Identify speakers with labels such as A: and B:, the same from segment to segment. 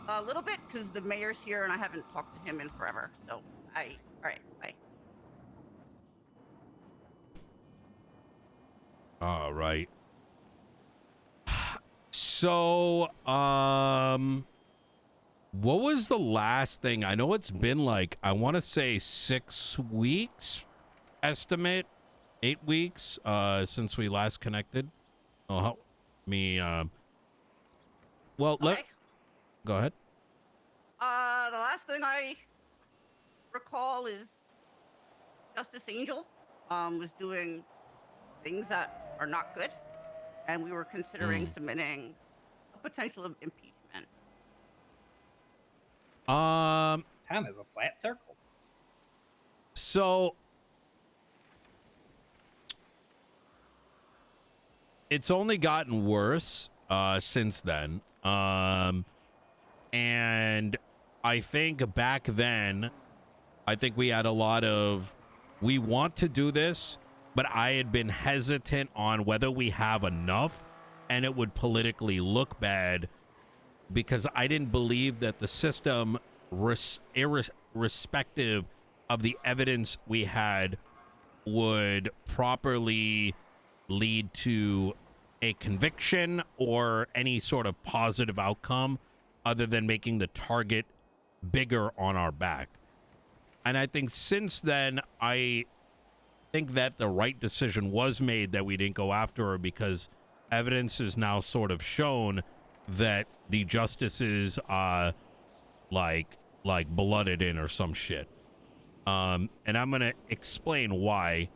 A: A little bit, because the mayor's here and I haven't talked to him in forever. So all right, bye.
B: All right. So, what was the last thing? I know it's been like, I want to say 6 weeks, estimate 8 weeks, since we last connected. Oh, help me, well,
A: Okay.
B: go ahead.
A: The last thing I recall is Justice Angel was doing things that are not good, and we were considering
B: Mm.
A: submitting a potential of impeachment.
B: Um,
C: Time is a flat circle.
B: so it's only gotten worse since then. And I think back then, I think we had a lot of, we want to do this, but I had been hesitant on whether we have enough and it would politically look bad because I didn't believe that the system, irrespective of the evidence we had, would properly lead to a conviction or any sort of positive outcome other than making the target bigger on our back. And I think since then, I think that the right decision was made that we didn't go after her because evidence is now sort of shown that the justices like blooded in or some shit. And I'm gonna explain why.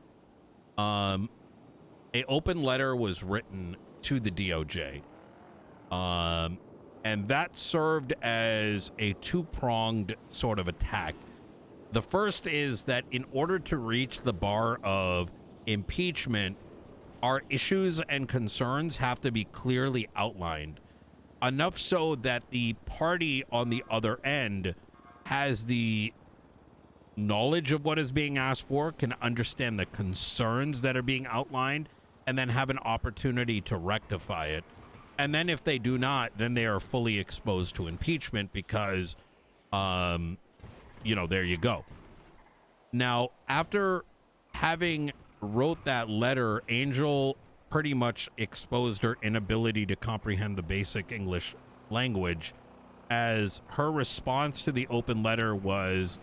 B: A open letter was written to the DOJ. And that served as a two-pronged sort of attack. The first is that in order to reach the bar of impeachment, our issues and concerns have to be clearly outlined, enough so that the party on the other end has the knowledge of what is being asked for, can understand the concerns that are being outlined, and then have an opportunity to rectify it. And then if they do not, then they are fully exposed to impeachment because, there you go. Now, after having wrote that letter, Angel pretty much exposed her inability to comprehend the basic English language, as her response to the open letter was,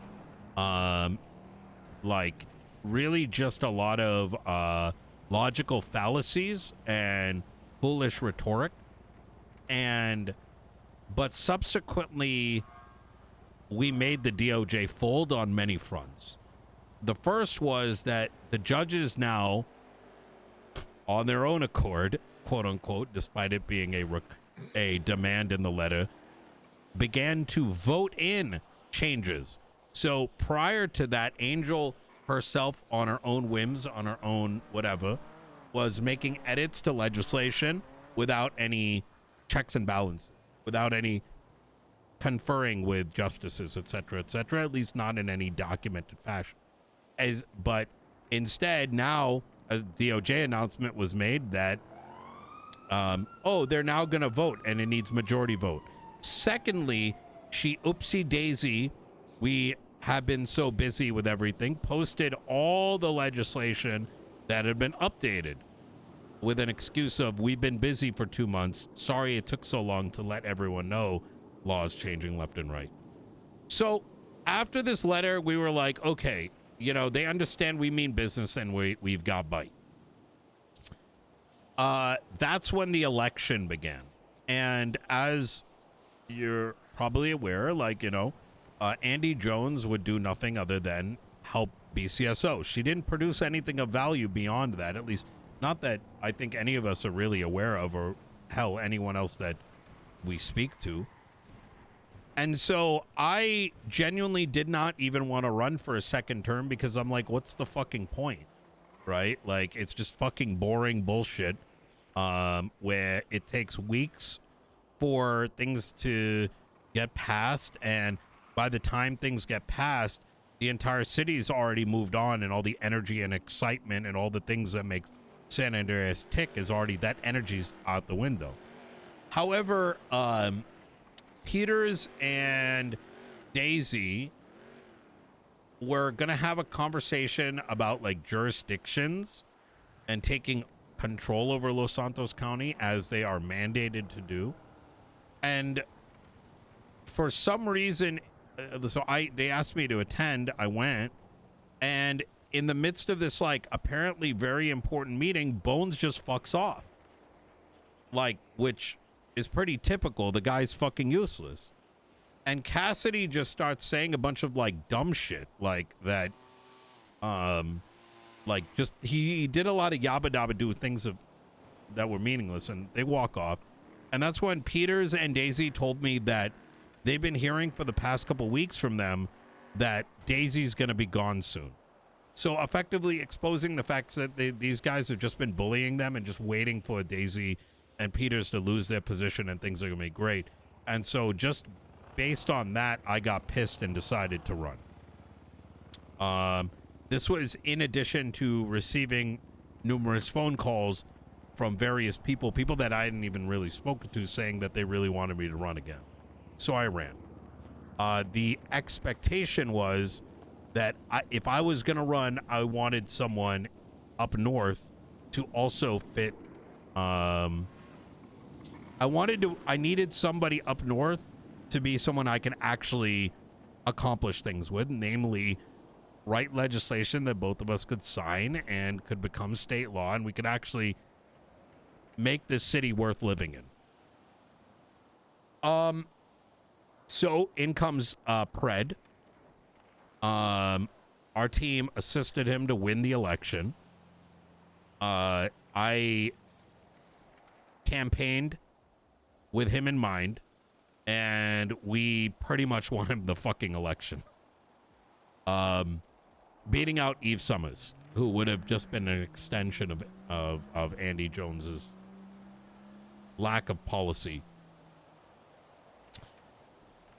B: really just a lot of logical fallacies and foolish rhetoric. But subsequently, we made the DOJ fold on many fronts. The first was that the judges now, on their own accord, quote unquote, despite it being a demand in the letter, began to vote in changes. So prior to that, Angel herself, on her own whims, on her own whatever, was making edits to legislation without any checks and balances, without any conferring with justices, etc., at least not in any documented fashion. But instead, now a DOJ announcement was made that, they're now going to vote and it needs majority vote. Secondly, she oopsie daisy, we have been so busy with everything, posted all the legislation that had been updated with an excuse of, we've been busy for 2 months. Sorry it took so long to let everyone know laws changing left and right. So after this letter, we were like, okay, they understand we mean business and we've got bite. That's when the election began. And as you're probably aware, Andy Jones would do nothing other than help BCSO. She didn't produce anything of value beyond that, at least not that I think any of us are really aware of, or hell, anyone else that we speak to. And so I genuinely did not even want to run for a second term because I'm like, what's the fucking point? Right? Like, it's just fucking boring bullshit, where it takes weeks for things to get passed, and by the time things get passed, the entire city's already moved on, and all the energy and excitement and all the things that make San Andreas tick is already, that energy's out the window. However, Peters and Daisy were gonna have a conversation about like jurisdictions and taking control over Los Santos County as they are mandated to do. And for some reason, they asked me to attend. I went, and in the midst of this like apparently very important meeting, Bones just fucks off. Like, which is pretty typical. The guy's fucking useless. And Cassidy just starts saying a bunch of like dumb shit like that. Like just he did a lot of yabba dabba do things that were meaningless, and they walk off. And that's when Peters and Daisy told me that they've been hearing for the past couple weeks from them that Daisy's going to be gone soon. So effectively exposing the fact that these guys have just been bullying them and just waiting for Daisy and Peters to lose their position, and things are going to be great. And so just based on that, I got pissed and decided to run. This was in addition to receiving numerous phone calls from various people that I hadn't even really spoken to, saying that they really wanted me to run again. So I ran. The expectation was that if I was going to run, I wanted someone up north to also fit. I needed somebody up north to be someone I can actually accomplish things with, namely write legislation that both of us could sign and could become state law, and we could actually make this city worth living in. So in comes Pred. Our team assisted him to win the election. I campaigned with him in mind, and we pretty much won him the fucking election. Beating out Eve Summers, who would have just been an extension of Andy Jones's lack of policy.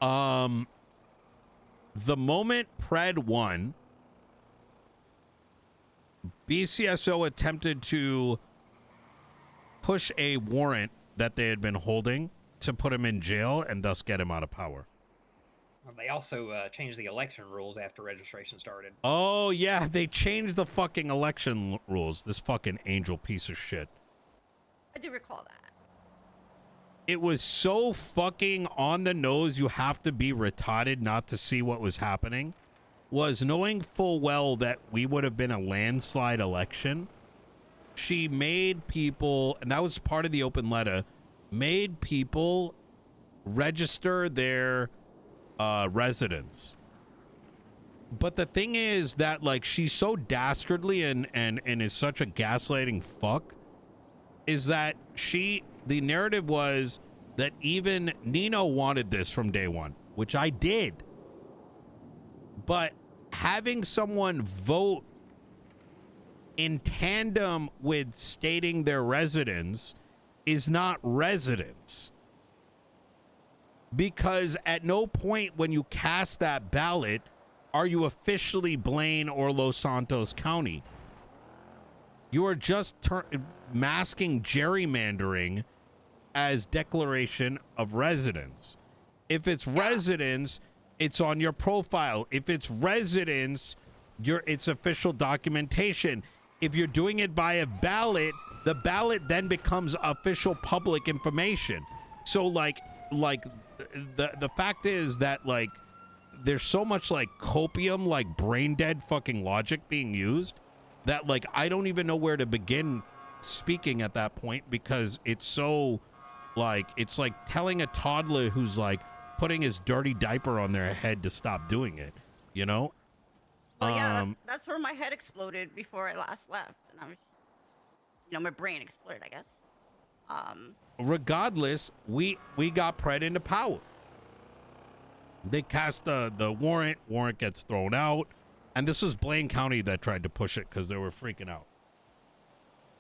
B: The moment Pred won, BCSO attempted to push a warrant that they had been holding to put him in jail and thus get him out of power.
C: They also changed the election rules after registration started.
B: Oh, yeah, they changed the fucking election rules. This fucking angel piece of shit.
A: I do recall that.
B: It was so fucking on the nose, you have to be retarded not to see what was happening. Was knowing full well that we would have been a landslide election. She made people, and that was part of the open letter, made people register their residence. But the thing is that, like, she's so dastardly and is such a gaslighting fuck, is that the narrative was that even Nino wanted this from day one, which I did. But having someone vote in tandem with stating their residence is not residence. Because at no point when you cast that ballot are you officially Blaine or Los Santos County. You are just masking gerrymandering as declaration of residence. If it's residence, it's on your profile. If it's residence, it's official documentation. If you're doing it by a ballot, the ballot then becomes official public information. So like the fact is that, like, there's so much like copium, like brain dead fucking logic being used that, like, I don't even know where to begin speaking at that point, because it's so, like, it's like telling a toddler who's like putting his dirty diaper on their head to stop doing it, you know?
A: Well, yeah, that's where my head exploded before I last left, and I was, my brain exploded, I guess.
B: Regardless, we got Pred into power. They cast the warrant. Warrant gets thrown out, and this was Blaine County that tried to push it because they were freaking out.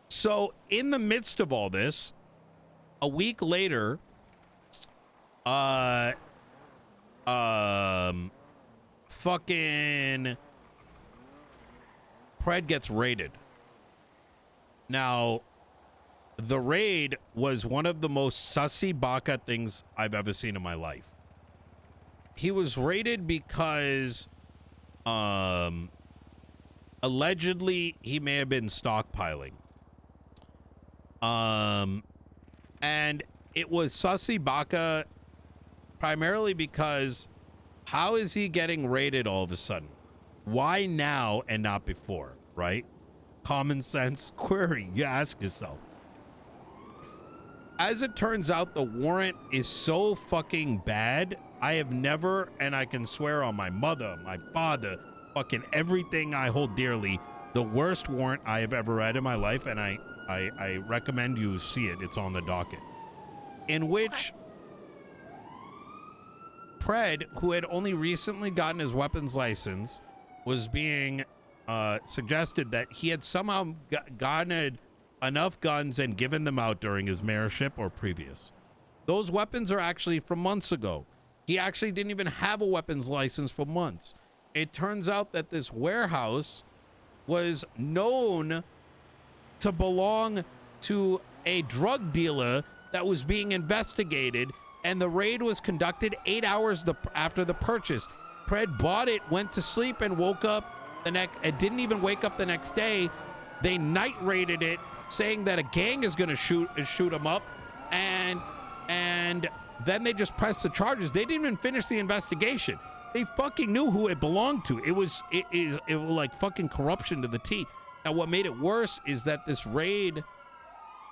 B: So in the midst of all this, a week later, fucking Pred gets raided. Now, the raid was one of the most sussy baka things I've ever seen in my life. He was raided because allegedly he may have been stockpiling. And it was sussy baka primarily because how is he getting raided all of a sudden? Why now and not before, right? Common sense query, you ask yourself. As it turns out, the warrant is so fucking bad. I have never, and I can swear on my mother, my father, fucking everything I hold dearly, the worst warrant I have ever read in my life, and I recommend you see it. It's on the docket. In which Pred, who had only recently gotten his weapons license, was being suggested that he had somehow gotten enough guns and given them out during his mayorship or previous. Those weapons are actually from months ago. He actually didn't even have a weapons license for months. It turns out that this warehouse was known to belong to a drug dealer that was being investigated, and the raid was conducted 8 hours after the purchase. Pred bought it, went to sleep, and woke up it didn't even wake up the next day. They night raided it, saying that a gang is going to shoot him up, and then they just pressed the charges. They didn't even finish the investigation. They fucking knew who it belonged to. It was like fucking corruption to the T. Now, what made it worse is that this raid,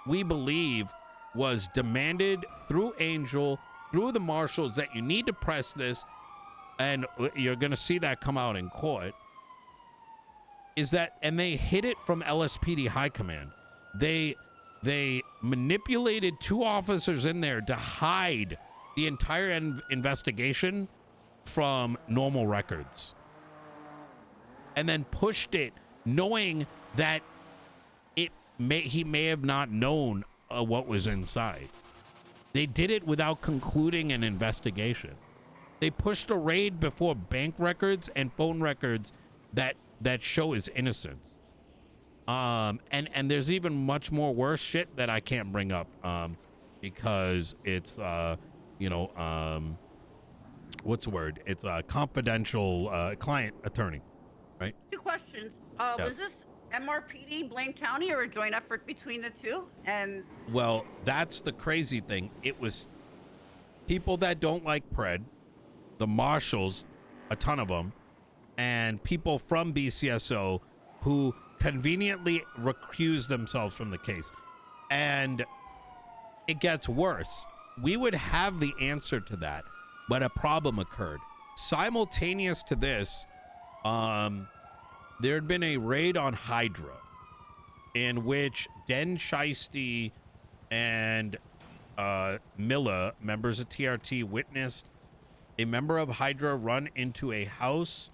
B: we believe, was demanded through Angel, through the Marshals, that you need to press this, and you're going to see that come out in court, and they hid it from LSPD High Command. They manipulated 2 officers in there to hide the entire investigation from normal records, and then pushed it knowing that he may have not known what was inside. They did it without concluding an investigation. They pushed a raid before bank records and phone records that show his innocence. And there's even much more worse shit that I can't bring up because it's what's the word? It's a confidential client attorney, right?
A: 2 questions.
B: Yes.
A: Was this MRPD Blaine County or a joint effort between the two? And
B: well, that's the crazy thing. It was people that don't like Pred, the Marshals, a ton of them, and people from BCSO who conveniently recuse themselves from the case. And it gets worse. We would have the answer to that, but a problem occurred. Simultaneous to this, there had been a raid on Hydra in which Den Shiesty and Miller, members of TRT, witnessed a member of Hydra run into a house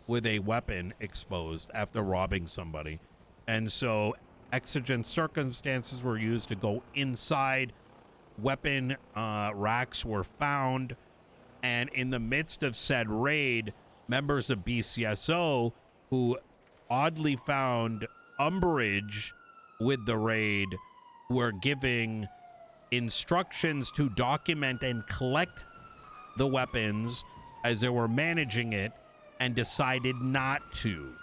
B: with a weapon exposed after robbing somebody. And so exigent circumstances were used to go inside. Weapon racks were found. And in the midst of said raid, members of BCSO who oddly found umbrage with the raid were giving instructions to document and collect the weapons as they were managing it, and decided not to,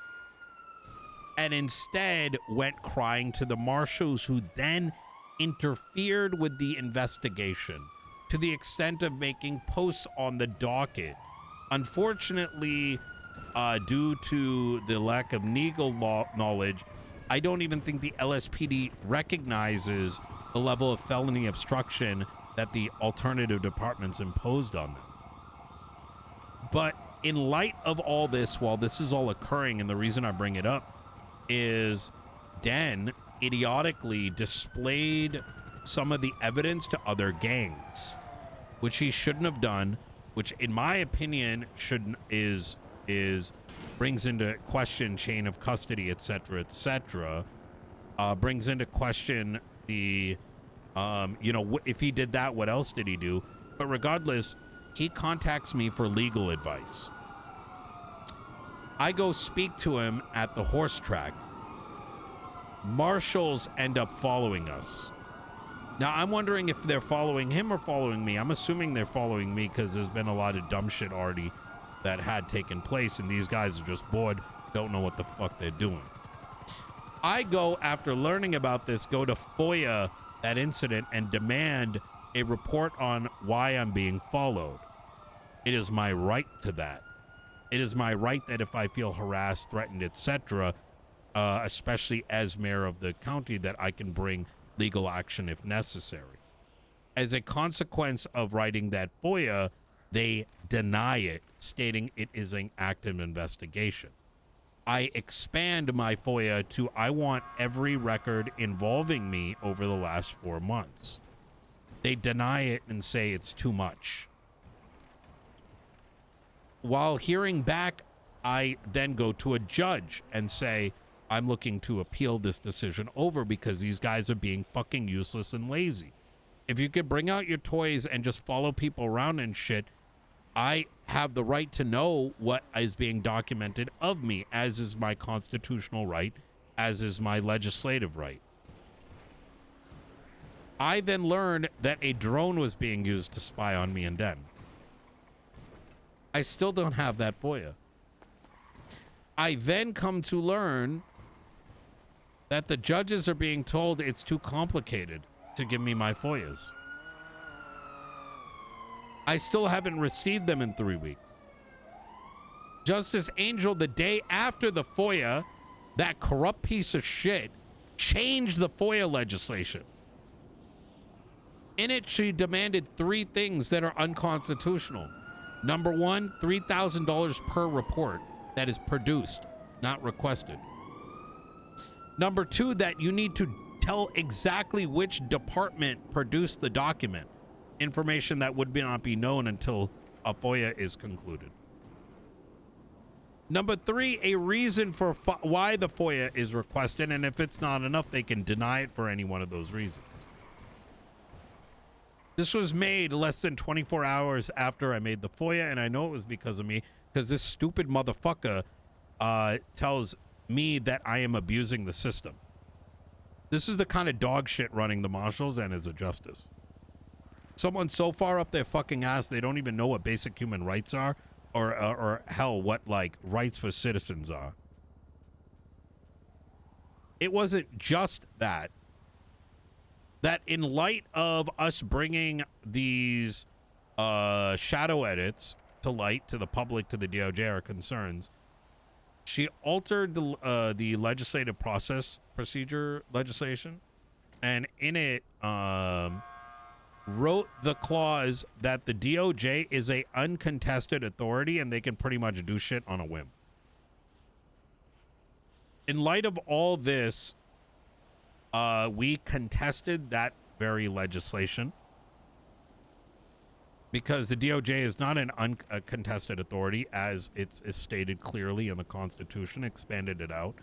B: and instead went crying to the Marshals, who then interfered with the investigation to the extent of making posts on the docket. Unfortunately, due to the lack of legal knowledge, I don't even think the LSPD recognizes the level of felony obstruction that the alternative departments imposed on them. But in light of all this, while this is all occurring, and the reason I bring it up is Den idiotically displayed some of the evidence to other gangs, which he shouldn't have done, which in my opinion brings into question chain of custody, etc., brings into question the if he did that, what else did he do? But regardless, he contacts me for legal advice. I go speak to him at the horse track. Marshals end up following us. Now, I'm wondering if they're following him or following me. I'm assuming they're following me because there's been a lot of dumb shit already that had taken place, and these guys are just bored, don't know what the fuck they're doing. I go, after learning about this, go to FOIA that incident and demand a report on why I'm being followed. It is my right to that. It is my right that if I feel harassed, threatened, etc., especially as mayor of the county, that I can bring legal action if necessary. As a consequence of writing that FOIA, they deny it, stating it is an active investigation. I expand my FOIA to I want every record involving me over the last 4 months. They deny it and say it's too much. While hearing back, I then go to a judge and say, I'm looking to appeal this decision over because these guys are being fucking useless and lazy. If you could bring out your toys and just follow people around and shit, I have the right to know what is being documented of me, as is my constitutional right, as is my legislative right. I then learned that a drone was being used to spy on me and Den. I still don't have that FOIA. I then come to learn that the judges are being told it's too complicated to give me my FOIAs. I still haven't received them in 3 weeks. Justice Angel, the day after the FOIA, that corrupt piece of shit, changed the FOIA legislation. In it, she demanded 3 things that are unconstitutional. Number 1, $3,000 per report that is produced, not requested. Number 2, that you need to tell exactly which department produced the document, information that would not be known until a FOIA is concluded. Number 3, a reason for why the FOIA is requested, and if it's not enough, they can deny it for any one of those reasons. This was made less than 24 hours after I made the FOIA, and I know it was because of me, because this stupid motherfucker tells me that I am abusing the system. This is the kind of dog shit running the Marshals and is a justice. Someone so far up their fucking ass they don't even know what basic human rights are, or hell, what like rights for citizens are. It wasn't just that. That in light of us bringing these shadow edits to light, to the public, to the DOJ, our concerns, she altered the legislative procedure legislation, and in it wrote the clause that the DOJ is a uncontested authority and they can pretty much do shit on a whim. In light of all this, we contested that very legislation because the DOJ is not an uncontested authority, as it's stated clearly in the Constitution, expanded it out.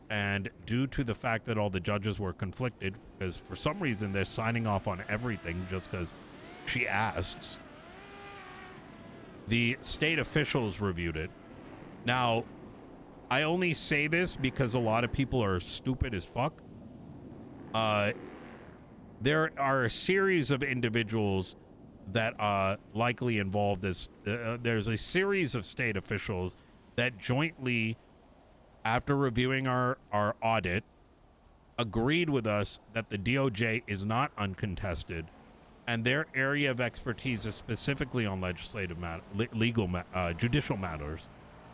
B: And due to the fact that all the judges were conflicted, because for some reason they're signing off on everything just because she asks, the state officials reviewed it. Now, I only say this because a lot of people are stupid as fuck. There are a series of individuals that are likely involved. There's a series of state officials that jointly, after reviewing our audit, agreed with us that the DOJ is not uncontested, and their area of expertise is specifically on legislative judicial matters,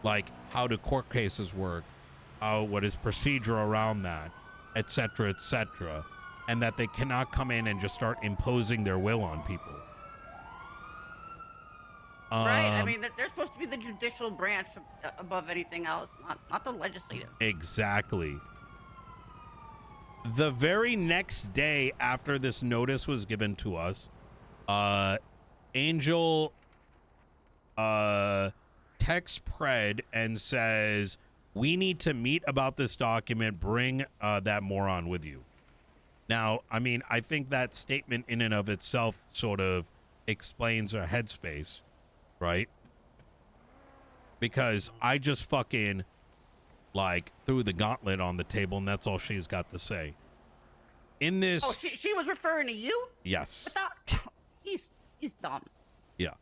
B: like how do court cases work, what is procedure around that, etc., and that they cannot come in and just start imposing their will on people.
A: Right. I mean, they're supposed to be the judicial branch above anything else, not the legislative.
B: Exactly. The very next day after this notice was given to us, Angel texts Pred and says, we need to meet about this document. Bring that moron with you. Now, I mean, I think that statement in and of itself sort of explains her headspace, right? Because I just fucking like threw the gauntlet on the table, and that's all she's got to say. In this,
A: Oh, she was referring to you?
B: yes.
A: But that, he's dumb.
B: Yeah.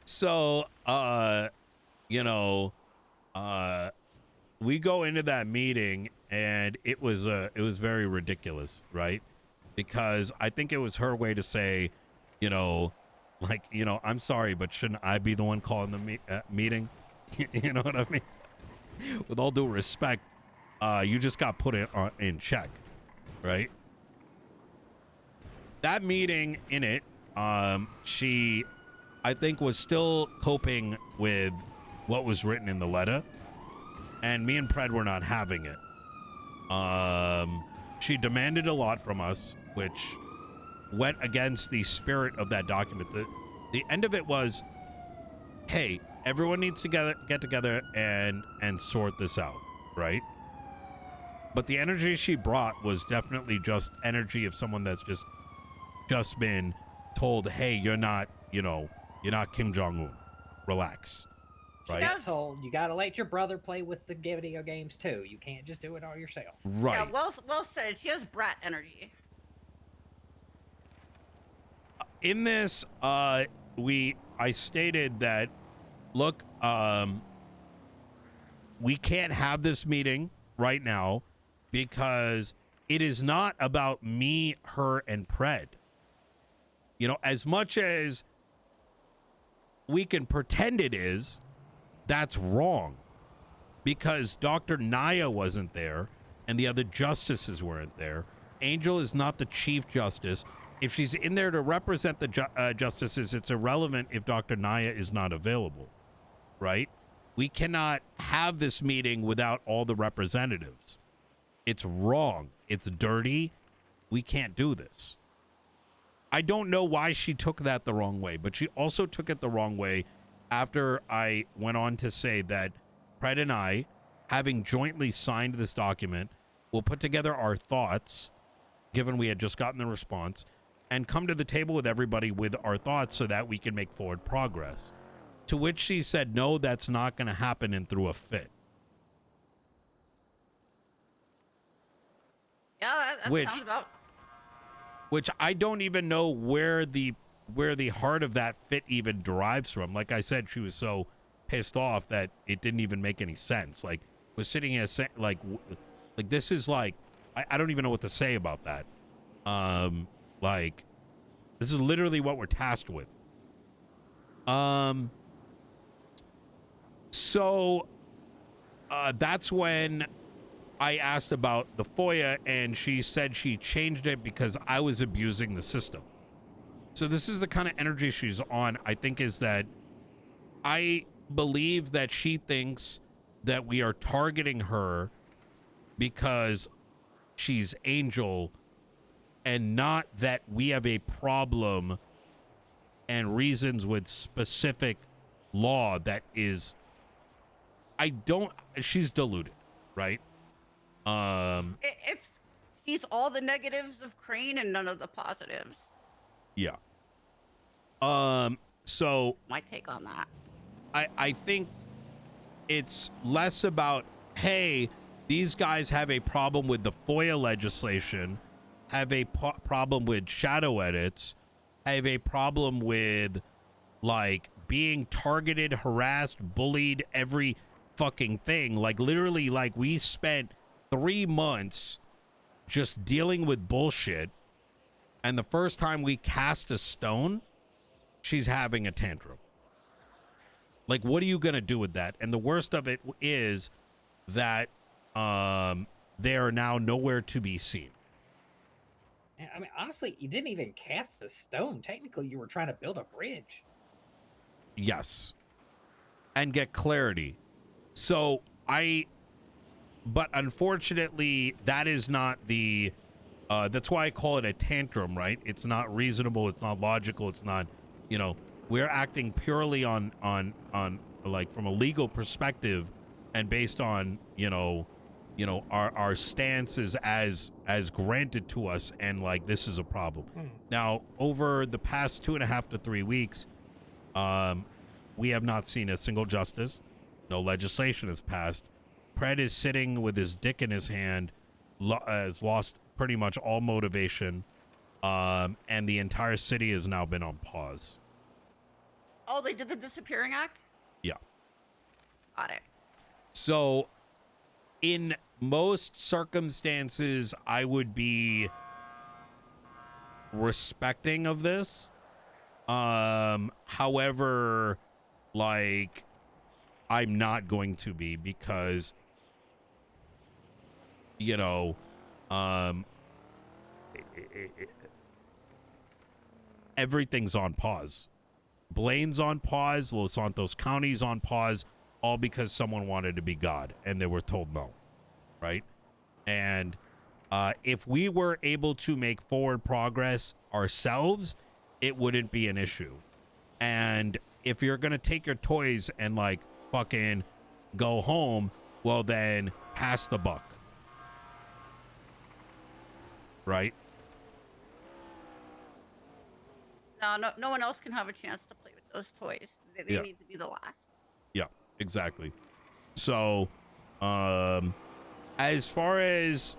B: So, you know, we go into that meeting and it was very ridiculous, right? Because I think it was her way to say, you know, like, you know, I'm sorry, but shouldn't I be the one calling the meeting? You know what I mean? With all due respect, you just got put in check, right? That meeting in it, she, I think, was still coping with what was written in the letter, and me and Pred were not having it. She demanded a lot from us, which went against the spirit of that document. The end of it was, hey, everyone needs to get together and sort this out, right? But the energy she brought was definitely just energy of someone that's just been told, hey, you're not Kim Jong-un. Relax. Right?
C: Got told you gotta let your brother play with the video games too. You can't just do it all yourself.
B: Right.
A: Yeah, well said. She has brat energy.
B: In this, I stated that, look, we can't have this meeting right now because it is not about me, her, and Pred. You know, as much as we can pretend it is, that's wrong, because Dr. Naya wasn't there and the other justices weren't there. Angel is not the chief justice. If she's in there to represent the justices, it's irrelevant if Dr. Naya is not available, right? We cannot have this meeting without all the representatives. It's wrong. It's dirty. We can't do this. I don't know why she took that the wrong way, but she also took it the wrong way after I went on to say that Pred and I, having jointly signed this document, will put together our thoughts, given we had just gotten the response, and come to the table with everybody with our thoughts so that we can make forward progress. To which she said, no, that's not going to happen, and threw a fit.
A: Yeah, that sounds about.
B: Which I don't even know where the heart of that fit even derives from. Like I said, she was so pissed off that it didn't even make any sense. Like, was sitting here saying, like this is like, I don't even know what to say about that. Like, this is literally what we're tasked with. So that's when I asked about the FOIA, and she said she changed it because I was abusing the system. So this is the kind of energy she's on, I think, is that I believe that she thinks that we are targeting her because she's Angel, and not that we have a problem and reasons with specific law that is, she's deluded, right?
A: He's all the negatives of Crane and none of the positives.
B: Yeah. So
A: My take on that.
B: I think it's less about, hey, these guys have a problem with the FOIA legislation, have a problem with shadow edits, have a problem with, like, being targeted, harassed, bullied, every fucking thing. Like, literally, like, we spent 3 months just dealing with bullshit, and the first time we cast a stone, she's having a tantrum. Like, what are you gonna do with that? And the worst of it is that they are now nowhere to be seen.
C: I mean, honestly, you didn't even cast the stone. Technically, you were trying to build a bridge.
B: Yes. And get clarity. So but unfortunately, that is not the, that's why I call it a tantrum, right? It's not reasonable. It's not logical. It's not, you know, we're acting purely on like, from a legal perspective, and based on, you know, our stances as granted to us, and, like, this is a problem. Now, over the past 2.5 to 3 weeks, we have not seen a single justice. No legislation has passed. Pred is sitting with his dick in his hand, has lost pretty much all motivation, and the entire city has now been on pause.
A: Oh, they did the disappearing act?
B: Yeah.
A: Got it.
B: So in most circumstances, I would be respecting of this. However, like, I'm not going to be, because, you know, everything's on pause. Blaine's on pause, Los Santos County's on pause, all because someone wanted to be God and they were told no, right? And if we were able to make forward progress ourselves, it wouldn't be an issue. And if you're gonna take your toys and like fucking go home, well then pass the buck, right?
A: No one else can have a chance to play with those toys. They
B: Yeah.
A: need to be the last.
B: Yeah, exactly. So, as far as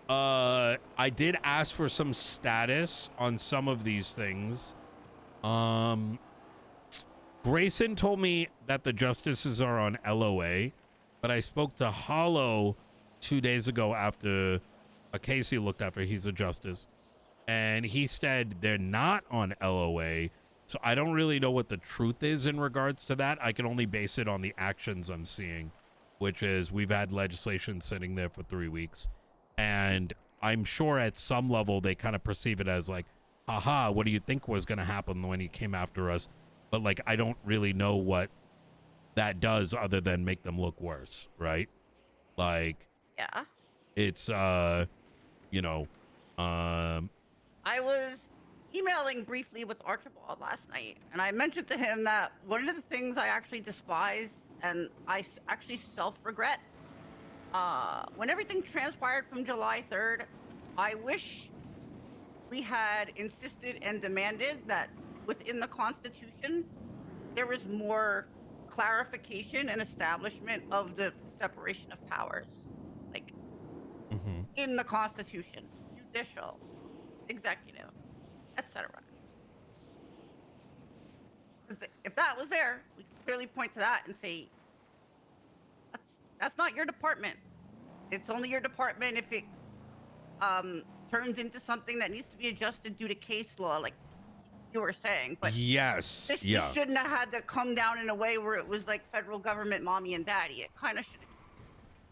B: I did ask for some status on some of these things. Grayson told me that the justices are on LOA, but I spoke to Hollow 2 days ago after a case he looked after. He's a justice, and he said they're not on LOA. So I don't really know what the truth is in regards to that. I can only base it on the actions I'm seeing, which is we've had legislation sitting there for 3 weeks. And I'm sure at some level they kind of perceive it as like, haha, what do you think was going to happen when he came after us? But like, I don't really know what that does other than make them look worse, right? Like,
A: Yeah.
B: it's, you know,
A: I was emailing briefly with Archibald last night, and I mentioned to him that one of the things I actually despise and I actually self-regret, when everything transpired from July 3rd, I wish we had insisted and demanded that within the Constitution, there was more clarification and establishment of the separation of powers. Like, in the Constitution, judicial, executive, etc. If that was there, we could clearly point to that and say, that's not your department. It's only your department if it turns into something that needs to be adjusted due to case law, like you were saying. But
B: yes,
A: this shouldn't have had to come down in a way where it was like federal government mommy and daddy. It kind of should have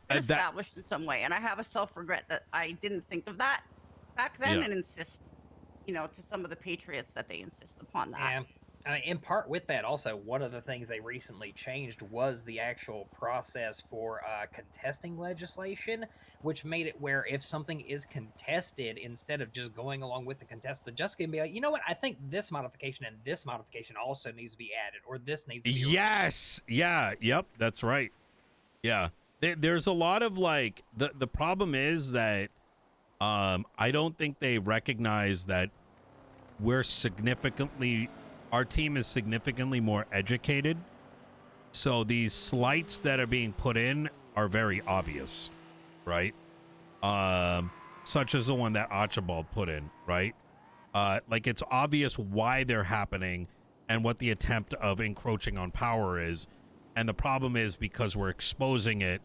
A: been established in some way. And I have a self-regret that I didn't think of that back then and insist, to some of the patriots that they insist upon that.
C: Yeah. In part with that, also, one of the things they recently changed was the actual process for contesting legislation, which made it where if something is contested, instead of just going along with the contest, the judge can be like, you know what, I think this modification and this modification also needs to be added, or this needs to be
B: yes, yeah, yep, that's right. Yeah, there's a lot of like the problem is that I don't think they recognize that our team is significantly more educated. So these slights that are being put in are very obvious, right? Such as the one that Archibald put in, right? Like, it's obvious why they're happening and what the attempt of encroaching on power is. And the problem is because we're exposing it,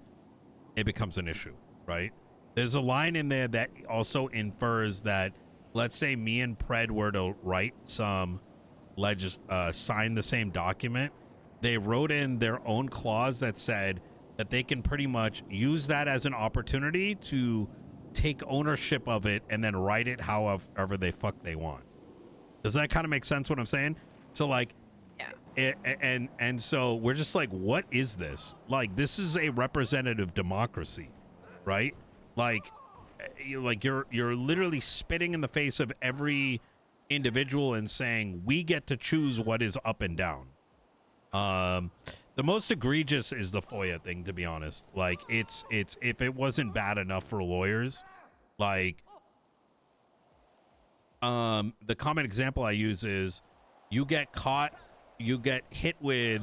B: it becomes an issue, right? There's a line in there that also infers that, let's say me and Pred were to write some sign the same document, they wrote in their own clause that said that they can pretty much use that as an opportunity to take ownership of it and then write it however they they want. Does that kind of make sense what I'm saying? So like,
A: yeah.
B: And so we're just like, what is this? Like, this is a representative democracy, right? Like you're literally spitting in the face of every individual and saying we get to choose what is up and down. The most egregious is the FOIA thing, to be honest. Like, it's if it wasn't bad enough for lawyers, like the common example I use is you get hit with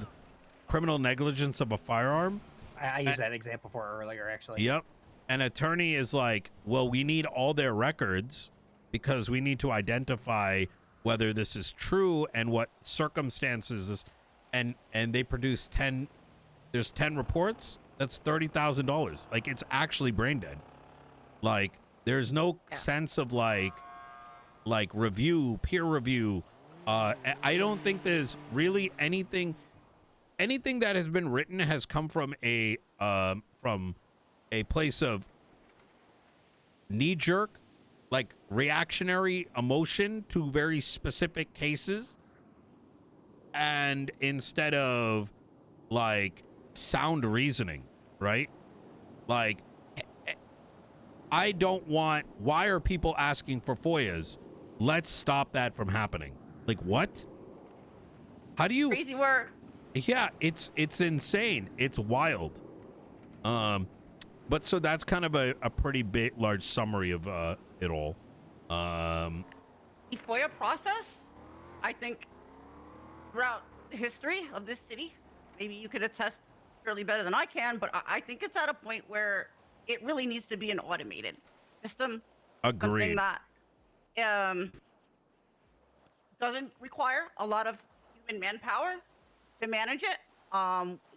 B: criminal negligence of a firearm.
C: I used that example for earlier, actually.
B: Yep. an attorney is like, well, we need all their records because we need to identify whether this is true and what circumstances this, and they produce 10, there's 10 reports, that's $30,000. Like, it's actually brain dead. Like, there's no sense of like review, peer review. I don't think there's really anything that has been written has come from a place of knee-jerk, like reactionary emotion to very specific cases, and instead of like sound reasoning, right? Like, I don't want, why are people asking for FOIAs? Let's stop that from happening. Like, what? How do you...
A: Crazy work.
B: Yeah, it's insane. It's wild. But so that's kind of a pretty big, large summary of it all.
A: The FOIA process, I think, throughout the history of this city, maybe you could attest surely better than I can, but I think it's at a point where it really needs to be an automated system.
B: Agreed.
A: Something that doesn't require a lot of human manpower to manage it.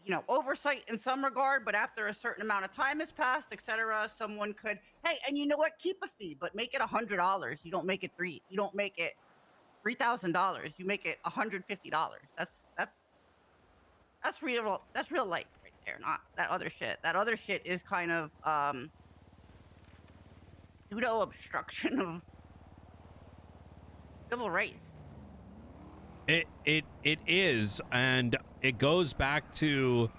A: You know, oversight in some regard, but after a certain amount of time has passed, etc., someone could, hey, and you know what? Keep a fee, but make it $100. You don't make it $3,000. You don't make it $3,000. You make it $150. That's real. That's real life right there, not that other shit. That other shit is kind of pseudo obstruction of civil rights.
B: It is, and it goes back to,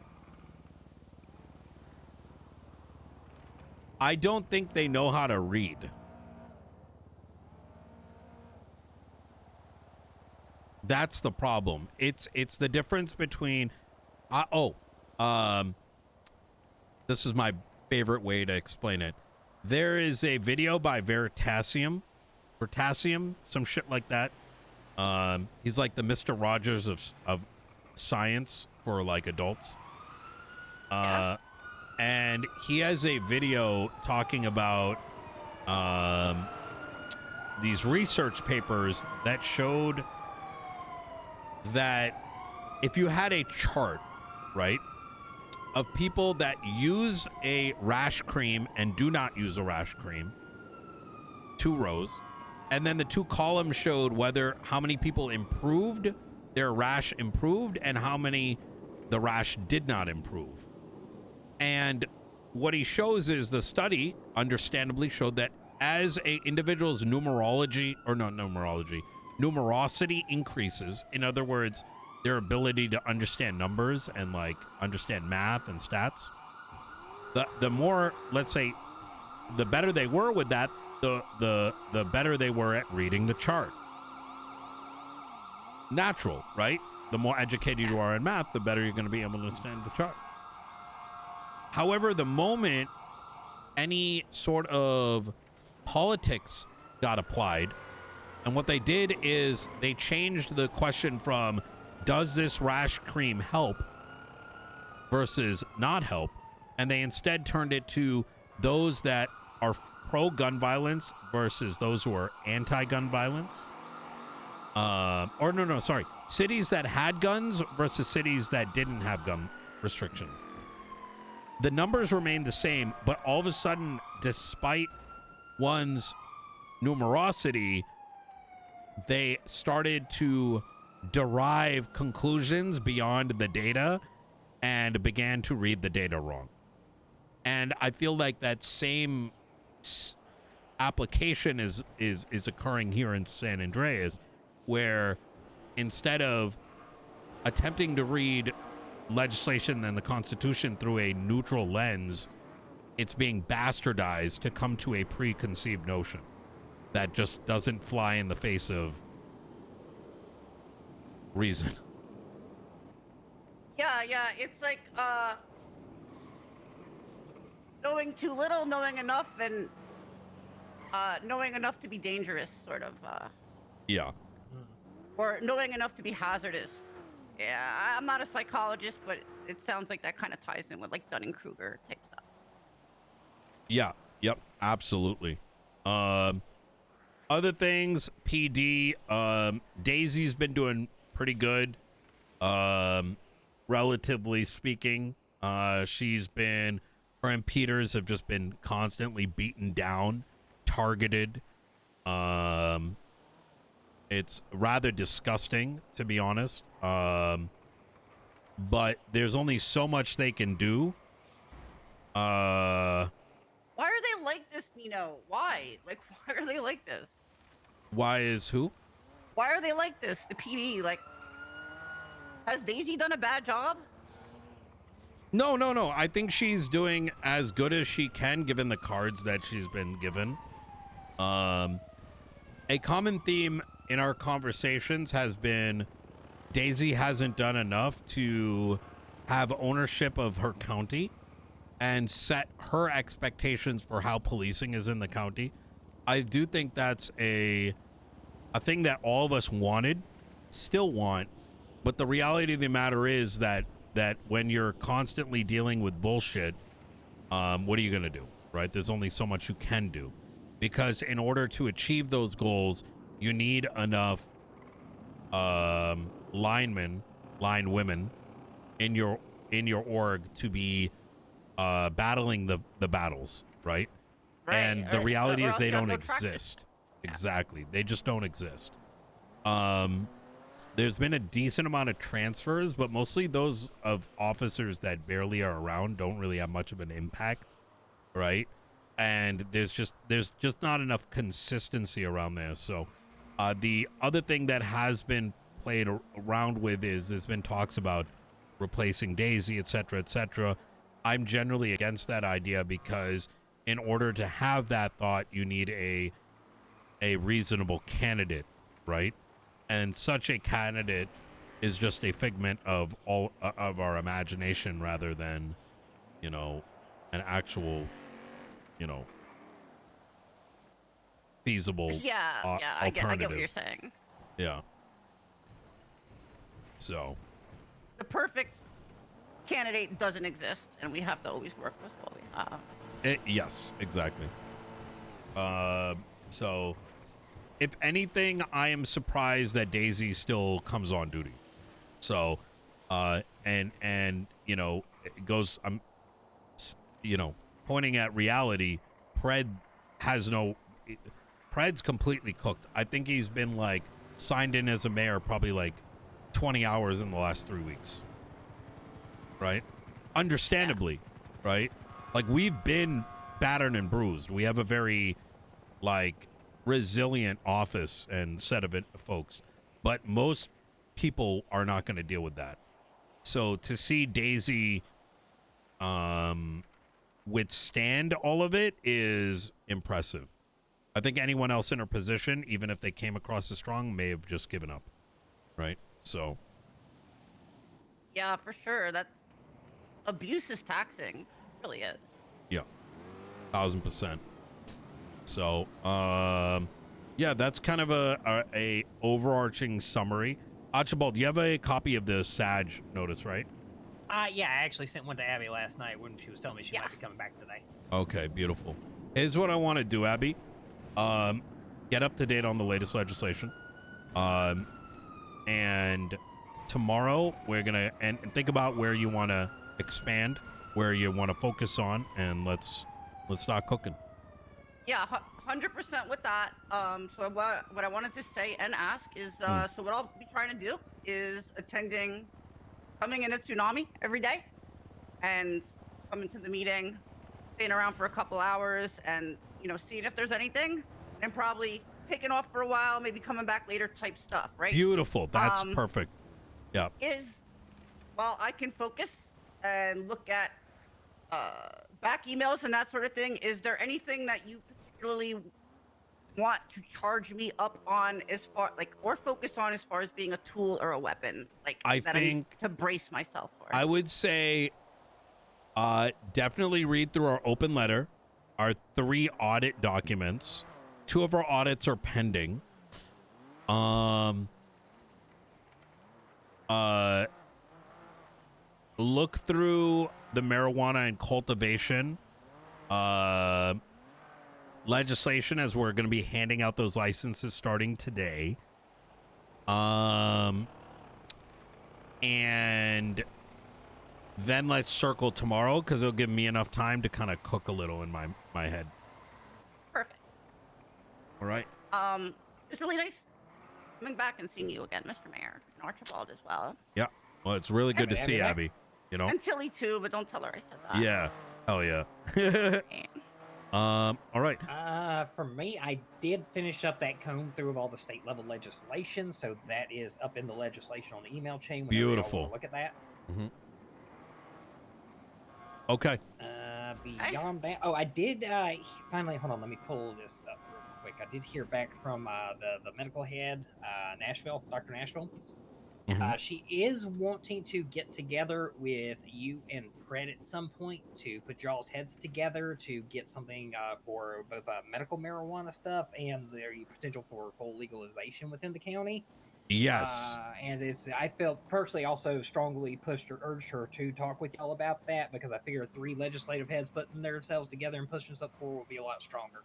B: I don't think they know how to read. That's the problem. It's the difference between this is my favorite way to explain it. There is a video by Veritasium, some shit like that. He's like the Mr. Rogers of science for like adults. And he has a video talking about these research papers that showed that if you had a chart, right, of people that use a rash cream and do not use a rash cream, 2 rows, and then the 2 columns showed how many people improved, their rash improved, and how many the rash did not improve. And what he shows is the study understandably showed that as a individual's numerosity increases, in other words, their ability to understand numbers and like understand math and stats, the more, let's say, the better they were with that, the better they were at reading the chart. Natural, right? The more educated you are in math, the better you're going to be able to understand the chart. However, the moment any sort of politics got applied, and what they did is they changed the question from does this rash cream help versus not help, and they instead turned it to those that are pro-gun violence versus those who are anti-gun violence. Cities that had guns versus cities that didn't have gun restrictions. The numbers remained the same, but all of a sudden, despite one's numerosity, they started to derive conclusions beyond the data and began to read the data wrong. And I feel like that same application is occurring here in San Andreas, where instead of attempting to read legislation and the Constitution through a neutral lens, it's being bastardized to come to a preconceived notion that just doesn't fly in the face of reason.
A: Yeah, it's like knowing too little, knowing enough, and knowing enough to be dangerous, sort of.
B: Yeah.
A: Or knowing enough to be hazardous. Yeah, I'm not a psychologist, but it sounds like that kind of ties in with like Dunning-Kruger type stuff.
B: Yeah. Yep. Absolutely. Other things, PD. Daisy's been doing pretty good. Relatively speaking, her and Peters have just been constantly beaten down, targeted. Um, it's rather disgusting, to be honest. But there's only so much they can do.
A: Why are they like this, Nino? Why? Like, why are they like this?
B: Why is who?
A: Why are they like this? The PD, like, has Daisy done a bad job?
B: No, no, no. I think she's doing as good as she can given the cards that she's been given. A common theme in our conversations has been Daisy hasn't done enough to have ownership of her county and set her expectations for how policing is in the county. I do think that's a thing that all of us wanted, still want, but the reality of the matter is that when you're constantly dealing with bullshit, what are you going to do, right? There's only so much you can do, because in order to achieve those goals, you need enough line women in your org to be battling the battles, right?
A: Right.
B: And the reality
A: or
B: is
A: else
B: they
A: you have
B: don't
A: no traction.
B: exist. Exactly. They just don't exist. There's been a decent amount of transfers, but mostly those of officers that barely are around don't really have much of an impact, right? And there's just not enough consistency around there. So the other thing that has been played around with is there's been talks about replacing Daisy, etc., etc. I'm generally against that idea because in order to have that thought, you need a reasonable candidate, right? And such a candidate is just a figment of all of our imagination rather than, an actual, feasible
A: Yeah, I get
B: alternative.
A: what you're saying.
B: Yeah. So.
A: The perfect candidate doesn't exist, and we have to always work with what we have.
B: Yes, exactly. So, if anything, I am surprised that Daisy still comes on duty. So, and it goes. I'm, pointing at reality. Pred has no. Pred's completely cooked. I think he's been like signed in as a mayor probably like 20 hours in the last 3 weeks. Right? Understandably, right? Like we've been battered and bruised. We have a very like resilient office and set of folks, but most people are not going to deal with that. So to see Daisy withstand all of it is impressive. I think anyone else in her position, even if they came across as strong, may have just given up. Right? So.
A: Yeah, for sure. That's abuse is taxing. It really is.
B: Yeah. 1000%. So, yeah, that's kind of a overarching summary. Archibald, do you have a copy of the SAG notice, right?
C: Yeah, I actually sent one to Abby last night when she was telling me she might be coming back today.
B: Okay, beautiful. Here's what I want to do, Abby. Get up to date on the latest legislation. And tomorrow we're gonna and think about where you want to expand, where you want to focus on, and let's start cooking.
A: Yeah, 100% with that. So what I wanted to say and ask is, so what I'll be trying to do is coming in at Tsunami every day, and coming to the meeting, staying around for a couple hours, and seeing if there's anything, and probably taking off for a while, maybe coming back later type stuff, right?
B: Beautiful. That's perfect. Yeah.
A: Well, I can focus and look at back emails and that sort of thing. Is there anything that you particularly want to charge me up on as far or focus on as far as being a tool or a weapon? I need to brace myself for.
B: I would say definitely read through our open letter, our 3 audit documents. 2 of our audits are pending. Look through the marijuana and cultivation legislation, as we're going to be handing out those licenses starting today. And then let's circle tomorrow, because it'll give me enough time to kind of cook a little in my head.
A: Perfect.
B: All right.
A: It's really nice coming back and seeing you again, Mr. Mayor, and Archibald as well.
B: Yeah. Well, it's really good to see Abby. You know.
A: And Tilly too, but don't tell her I said that.
B: Yeah. Hell yeah. All right.
C: For me, I did finish up that comb through of all the state level legislation, so that is up in the legislation on the email chain.
B: Beautiful.
C: Look at that.
B: Mm-hmm. Okay.
C: Beyond that, oh, I did finally. Hold on, let me pull this up real quick. I did hear back from the medical head, Nashville, Dr. Nashville.
B: Mm-hmm.
C: She is wanting to get together with you and Pred at some point to put y'all's heads together to get something for both medical marijuana stuff and the potential for full legalization within the county.
B: Yes.
C: And I felt personally also strongly urged her to talk with y'all about that, because I figure 3 legislative heads putting themselves together and pushing something forward will be a lot stronger.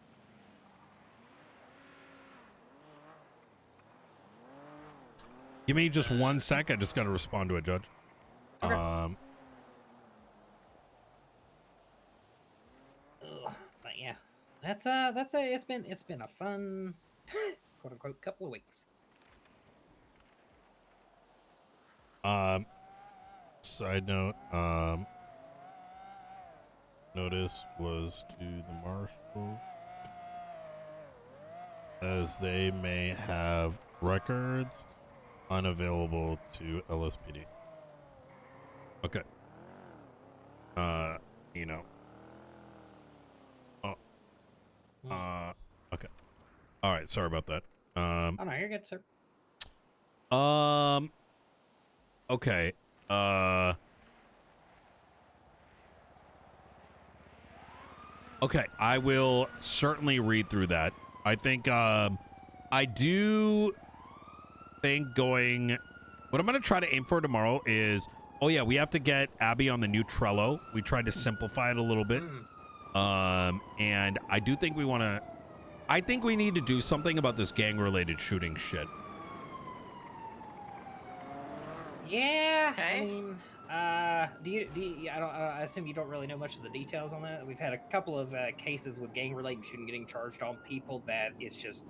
B: Give me just 1 sec. I just got to respond to a judge.
C: Okay. But yeah, it's been a fun quote unquote couple of weeks.
B: Side note, notice was to the Marshals, as they may have records unavailable to LSPD. Okay. Nino. Oh. Okay. All right. Sorry about that.
C: Oh no, you're good, sir.
B: Okay. Okay, I will certainly read through that. I think I do think what I'm going to try to aim for tomorrow is, oh yeah, we have to get Abby on the new Trello. We tried to simplify it a little bit. And I do think I think we need to do something about this gang-related shooting shit.
C: Yeah,
A: Okay.
C: I mean, I assume you don't really know much of the details on that. We've had a couple of cases with gang-related shooting getting charged on people that it's just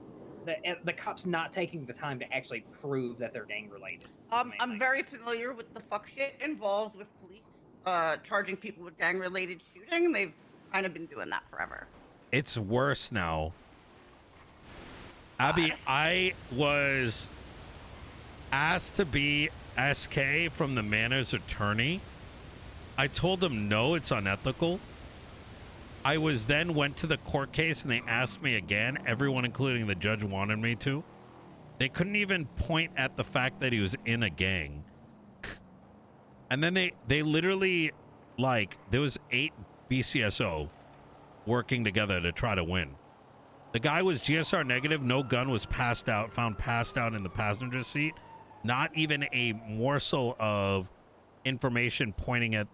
C: the cops not taking the time to actually prove that they're gang-related.
A: I'm very familiar with the fuck shit involved with police charging people with gang-related shooting. They've kind of been doing that forever.
B: It's worse now. Abby, I was asked to be SK from the manor's attorney. I told him no, it's unethical. I went to the court case and they asked me again. Everyone, including the judge, wanted me to. They couldn't even point at the fact that he was in a gang. And then they literally, like, there was 8 BCSO working together to try to win. The guy was GSR negative. No gun was found passed out in the passenger seat. Not even a morsel of information pointing at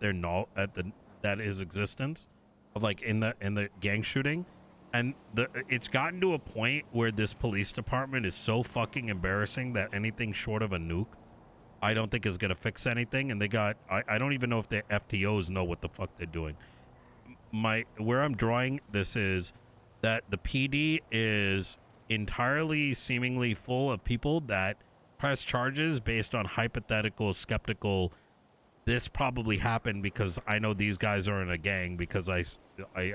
B: his existence of, like, in the gang shooting. And it's gotten to a point where this police department is so fucking embarrassing that anything short of a nuke, I don't think is going to fix anything. And I don't even know if the FTOs know what the fuck they're doing. Where I'm drawing this is that the PD is entirely seemingly full of people that press charges based on hypothetical, skeptical, this probably happened because I know these guys are in a gang because I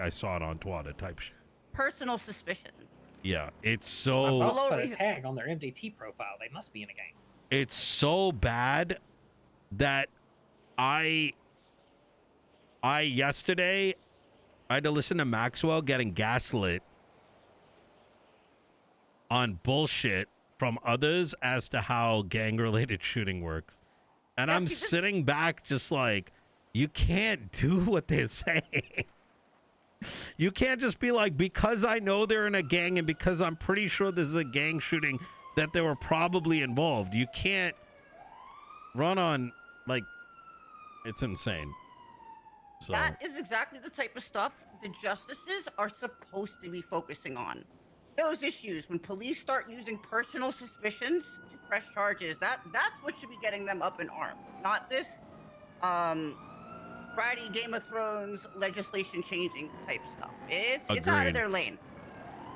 B: saw it on Twitter type shit.
A: Personal suspicions.
B: Yeah, it's so...
C: My boss put a tag on their MDT profile. They must be in a gang.
B: It's so bad that yesterday, I had to listen to Maxwell getting gaslit on bullshit from others as to how gang-related shooting works. And I'm sitting back just like, you can't do what they're saying. You can't just be like, because I know they're in a gang and because I'm pretty sure this is a gang shooting, that they were probably involved. You can't run on, like, it's insane. So
A: That is exactly the type of stuff the justices are supposed to be focusing on. Those issues when police start using personal suspicions to press charges. That's what should be getting them up in arms, not this um Friday Game of Thrones legislation changing type stuff. It's out of
B: agreed.
A: their lane.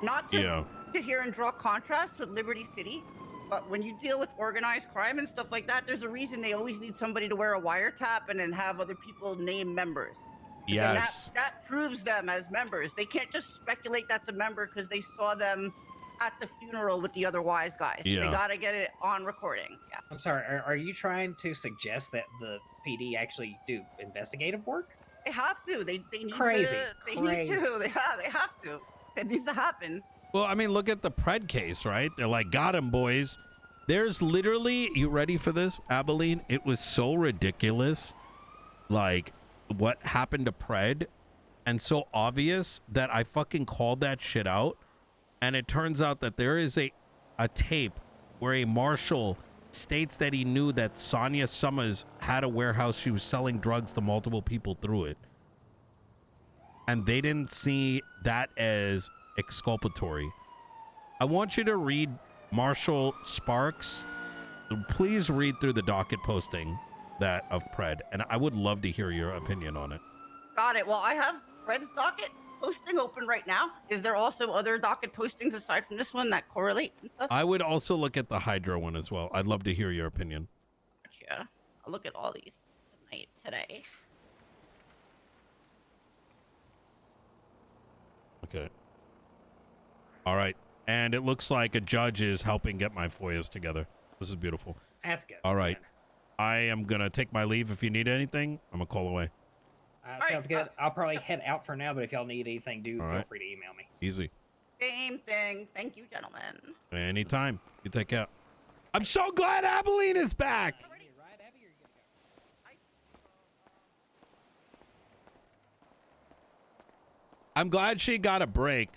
A: Not to
B: Yeah.
A: sit here and draw contrasts with Liberty City, but when you deal with organized crime and stuff like that, there's a reason they always need somebody to wear a wiretap and then have other people name members. 'Cause then
B: Yes.
A: that proves them as members. They can't just speculate that's a member because they saw them at the funeral with the other wise guys. They
B: Yeah.
A: gotta get it on recording. Yeah.
C: I'm sorry. Are you trying to suggest that the PD actually do investigative work?
A: They have to. They need
C: Crazy.
A: to. They
C: Crazy.
A: need to. They have to. It needs to happen.
B: Well, I mean, look at the Pred case, right? They're like, got him, boys. There's literally, you ready for this, Abilene? It was so ridiculous, like, what happened to Pred, and so obvious that I fucking called that shit out. And it turns out that there is a tape where a marshal states that he knew that Sonia Summers had a warehouse. She was selling drugs to multiple people through it. And they didn't see that as exculpatory. I want you to read Marshal Sparks. Please read through the docket posting that of Pred, and I would love to hear your opinion on it.
A: Got it. Well, I have Fred's docket posting open right now. Is there also other docket postings aside from this one that correlate and stuff?
B: I would also look at the Hydra one as well. I'd love to hear your opinion.
A: Gotcha. I'll look at all these today.
B: Okay. All right. And it looks like a judge is helping get my FOIAs together. This is beautiful.
C: That's good.
B: All right.
C: Good.
B: I am going to take my leave. If you need anything, I'm going to call away.
C: Sounds good. I'll probably head out for now, but if y'all need anything, feel
B: right.
C: free to email me.
B: Easy.
A: Same thing. Thank you, gentlemen.
B: Anytime. You take care. I'm so glad Abilene is back. I'm glad she got a break.